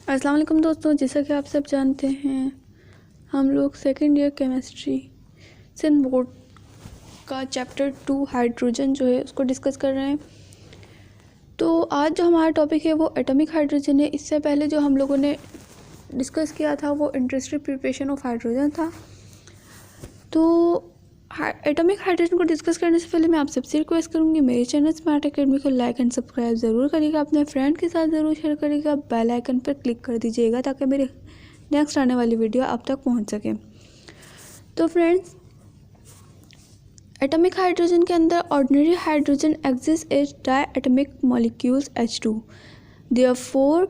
अस्सलाम वालेकुम दोस्तों, जैसा कि आप सब जानते हैं हम लोग second year chemistry Sindh board का चैप्टर 2 हाइड्रोजन जो है उसको डिस्कस कर रहे हैं। तो आज जो हमारा टॉपिक है वो एटॉमिक हाइड्रोजन है। इससे पहले जो हम लोगों ने डिस्कस किया था वो इंडस्ट्रियल प्रिपरेशन ऑफ हाइड्रोजन था। तो एटॉमिक हाइड्रोजन को डिस्कस करने से पहले मैं आप सबसे रिक्वेस्ट करूँगी, मेरे चैनल स्मार्ट एकेडमी को लाइक एंड सब्सक्राइब ज़रूर करिएगा, अपने फ्रेंड के साथ ज़रूर शेयर करिएगा, बेल आइकन पर क्लिक कर दीजिएगा ताकि मेरे नेक्स्ट आने वाली वीडियो आप तक पहुंच सके। तो फ्रेंड्स, एटॉमिक हाइड्रोजन के अंदर ordinary hydrogen exist as diatomic molecules H2। Therefore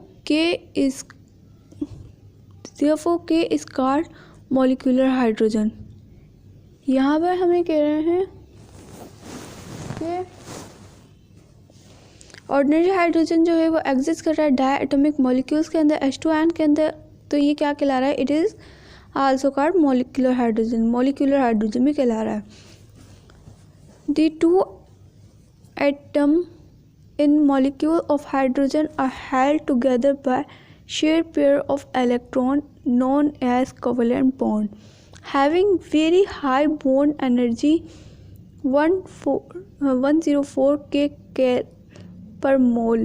K is called molecular hydrogen। यहाँ पर हमें कह रहे हैं कि ऑर्डिनरी हाइड्रोजन जो है वो एग्जिस्ट कर रहा है डायटोमिक मॉलिक्यूल्स के अंदर H2 आयन के अंदर। तो ये क्या कहला रहा है? It is also called molecular hydrogen. Molecular hydrogen भी कहला रहा है। The two atom in molecule of hydrogen are held together by share pair of electron known as covalent bond having very high bond energy 104 K per mole।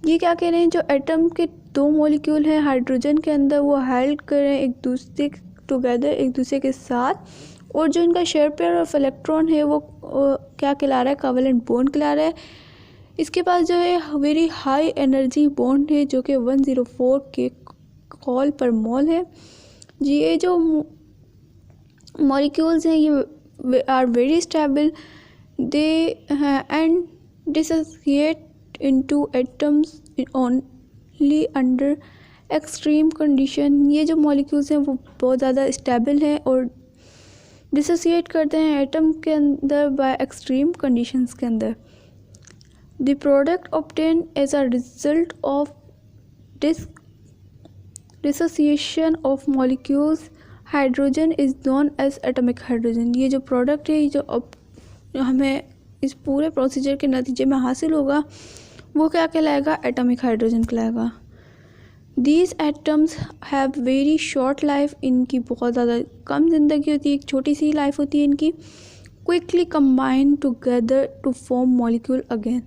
ये क्या कह रहे हैं? जो एटम के दो मॉलिक्यूल हैं हाइड्रोजन के अंदर वो हेल्ड कर रहे हैं एक दूसरे टुगेदर, एक दूसरे के साथ, और जो इनका शेयर पेयर ऑफ इलेक्ट्रॉन है वो क्या कहला रहा है? कोवेलेंट बॉन्ड कहला रहा है। इसके पास जो है वेरी हाई एनर्जी बॉन्ड है जो कि 104 के कॉल पर मोल है। ये जो मॉलिक्यूल्स हैं ये are very stable, they and dissociate into atoms only under extreme condition. ये जो मॉलिक्यूल्स हैं वो बहुत ज़्यादा स्टेबल हैं और डिसोसिएट करते हैं एटम के अंदर बाय एक्सट्रीम कंडीशंस के अंदर। The product obtain as a result of dissociation of molecules hydrogen is known as atomic hydrogen. ये जो प्रोडक्ट है जो हमें इस पूरे प्रोसीजर के नतीजे में हासिल होगा वो क्या कहलाएगा? एटॉमिक हाइड्रोजन कहलाएगा। These atoms have very short life. इनकी बहुत ज़्यादा कम जिंदगी होती है, एक छोटी सी लाइफ होती है इनकी। Quickly combine together to form molecule again,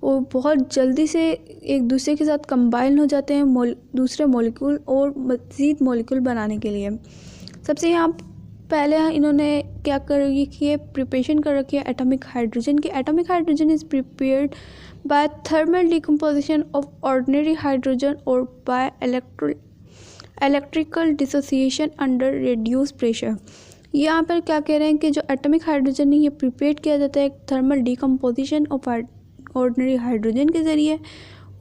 और बहुत जल्दी से एक दूसरे के साथ कंबाइन हो जाते हैं दूसरे मॉलिक्यूल और मज़ीद मॉलिक्यूल बनाने के लिए। सबसे यहाँ पहले इन्होंने क्या कर रखी है? प्रिपरेशन कर रखी है एटॉमिक हाइड्रोजन की। Atomic hydrogen is prepared by thermal decomposition of ordinary hydrogen और by electrical dissociation under reduce pressure. यहाँ पर क्या कह रहे हैं कि जो एटॉमिक हाइड्रोजन है ये प्रिपेयर किया जाता है thermal decomposition of ordinary hydrogen के ज़रिए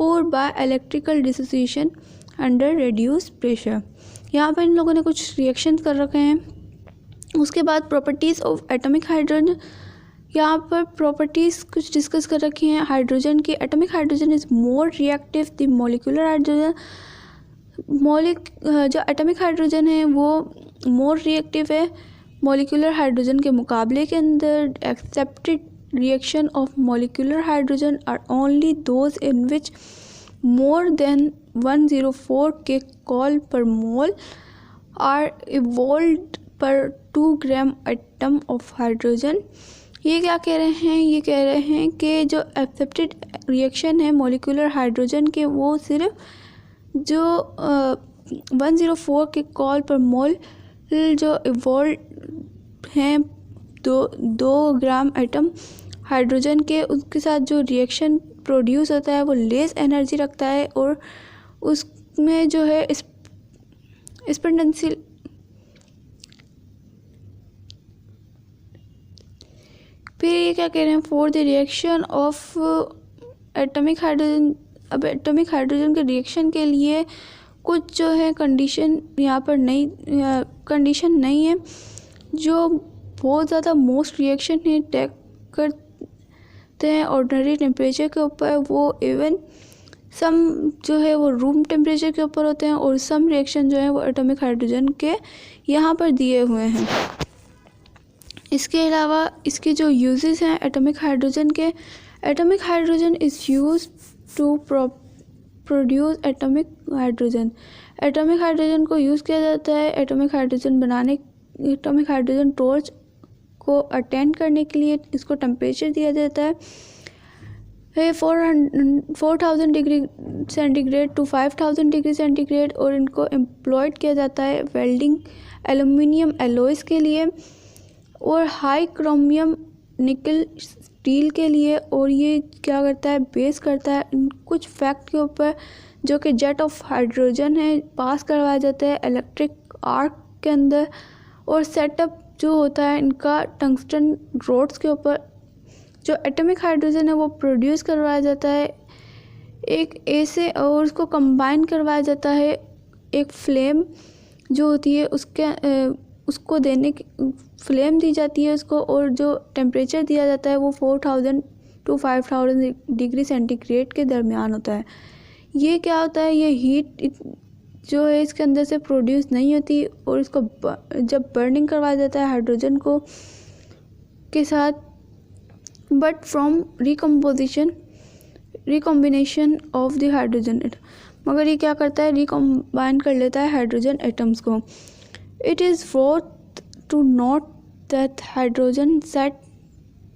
और by electrical dissociation under reduce pressure. यहाँ पर इन लोगों ने कुछ रिएक्शन कर रखे हैं। उसके बाद प्रॉपर्टीज़ ऑफ एटॉमिक हाइड्रोजन, यहाँ पर प्रॉपर्टीज़ कुछ डिस्कस कर रखी हैं हाइड्रोजन की। Atomic hydrogen is more reactive the molecular hydrogen. जो एटॉमिक हाइड्रोजन है वो मोर रिएक्टिव है मॉलिक्यूलर हाइड्रोजन के मुकाबले के अंदर। Accepted reaction of molecular hydrogen are only those in which more than 104 kcal per mole are evolved per 2 gram atom of hydrogen। ये क्या कह रहे हैं? ये कह रहे हैं कि जो एक्सेप्टेड रिएक्शन है मॉलिक्यूलर हाइड्रोजन के वो सिर्फ जो 104 kcal per mole जो इवॉल्व हैं 2 ग्राम एटम हाइड्रोजन के, उसके साथ जो रिएक्शन प्रोड्यूस होता है वो लेस एनर्जी रखता है और उसमें जो है एक्सपोनेंशियल फिर ये क्या कह रहे हैं? For the reaction of atomic hydrogen. अब एटॉमिक हाइड्रोजन के रिएक्शन के लिए कुछ जो है कंडीशन यहाँ पर कंडीशन नहीं है। जो बहुत ज़्यादा मोस्ट रिएक्शन है टेक करते हैं ऑर्डिनरी टेम्परेचर के ऊपर, वो इवन सम जो है वो रूम टेम्परेचर के ऊपर होते हैं और सम रिएक्शन जो है वो एटॉमिक हाइड्रोजन के यहाँ पर दिए हुए हैं। इसके अलावा इसके जो यूजेस हैं एटॉमिक हाइड्रोजन के, atomic hydrogen is used to produce atomic hydrogen. Atomic hydrogen को यूज़ किया जाता है एटॉमिक हाइड्रोजन टॉर्च को अटेंड करने के लिए। इसको टेम्परेचर दिया जाता है 4000 degree centigrade to 5000 degree centigrade, और इनको एम्प्लॉयड किया जाता है वेल्डिंग एल्युमिनियम एलॉयज़ के लिए और हाई क्रोमियम निकल स्टील के लिए। और ये क्या करता है, बेस करता है कुछ फैक्ट के ऊपर जो कि जेट ऑफ हाइड्रोजन है पास करवाया जाता है इलेक्ट्रिक आर्क के अंदर। और सेटअप जो होता है इनका टंगस्टन रोड्स के ऊपर। जो एटॉमिक हाइड्रोजन है वो प्रोड्यूस करवाया जाता है एक ए से, और उसको कंबाइन करवाया जाता है एक फ्लेम जो होती है उसको देने की फ्लेम दी जाती है उसको, और जो टेम्परेचर दिया जाता है वो 4000 टू 5000 डिग्री सेंटीग्रेड के दरमियान होता है। ये क्या होता है, ये हीट जो है इसके अंदर से प्रोड्यूस नहीं होती, और इसको जब बर्निंग करवाया जाता है हाइड्रोजन को के साथ, but from recombination of the hydrogen, मगर ये क्या करता है, रिकॉम्बाइन कर लेता है हाइड्रोजन एटम्स को। It is worth to note that hydrogen set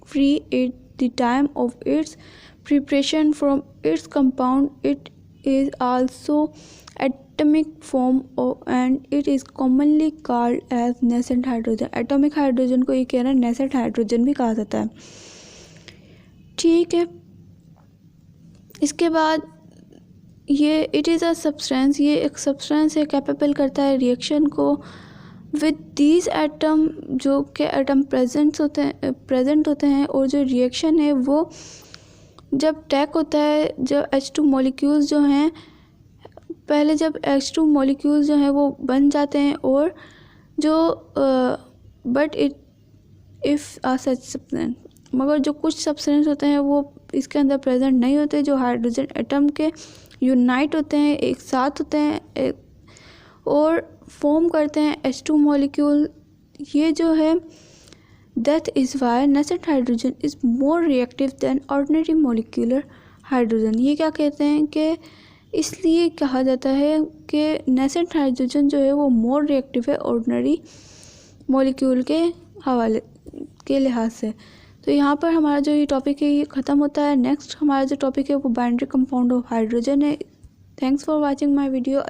free at the time of its preparation from its compound. It is also atomic form and it is commonly called as nascent hydrogen। Atomic hydrogen को ये कह रहे हैं nascent hydrogen भी कहा जाता है। ठीक है, इसके बाद ये इट इज़ अ सब्सटेंस, ये एक सब्सटेंस है कैपेबल करता है रिएक्शन को विद दीज एटम, जो कि एटम प्रेजेंट होते हैं और जो रिएक्शन है वो जब टैक होता है, जब H2 मॉलिक्यूल्स जो हैं पहले जब H2 मॉलिक्यूल्स जो हैं वो बन जाते हैं, और जो but if a such substance, मगर जो कुछ सब्सटेंस होते हैं वो इसके अंदर प्रेजेंट नहीं होते, जो हाइड्रोजन एटम के यूनाइट होते हैं, एक साथ होते हैं और फॉर्म करते हैं H2 मॉलिक्यूल। ये जो है That is why nascent hydrogen is more reactive than ordinary molecular hydrogen। ये क्या कहते हैं कि इसलिए कहा जाता है कि nascent hydrogen जो है वो more reactive है ordinary molecule के हवाले के लिहाज से। तो यहाँ पर हमारा जो ये टॉपिक है ये ख़त्म होता है। नेक्स्ट हमारा जो टॉपिक है वो बाइनरी कंपाउंड ऑफ हाइड्रोजन है। Thanks for watching my video.